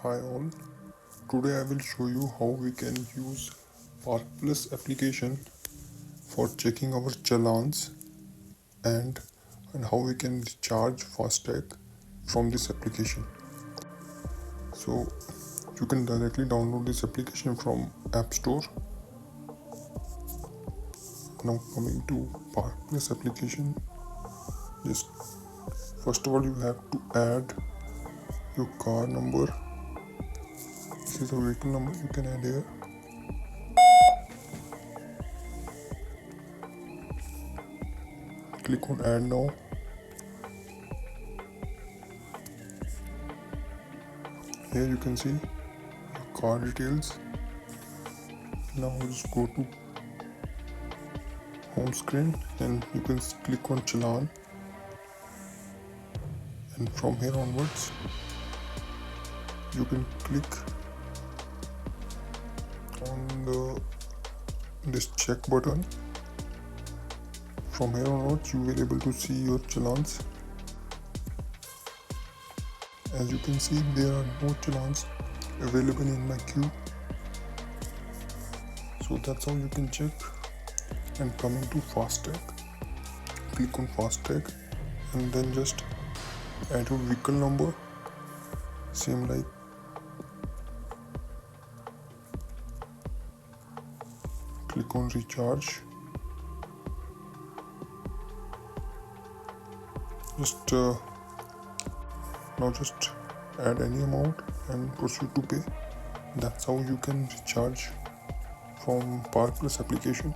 Hi all, today I will show you how we can use ParkPlus application for checking our challans and how we can recharge Fasttag from this application. So you can directly download this application from App Store. Now coming to ParkPlus application, just first of all you have to add your car number. This is a vehicle number you can add here. Click on add now. Here you can see your car details. Now just go to home screen and you can click on Challan, and from here onwards you can click on this check button. From here onwards you will be able to see your challans. As you can see, there are no challans available in my queue, so that's how you can check. And coming to Fasttag, click on Fasttag and then just add your vehicle number, same like click on recharge. Just now just add any amount and proceed to pay. That's how you can recharge from ParkPlus application.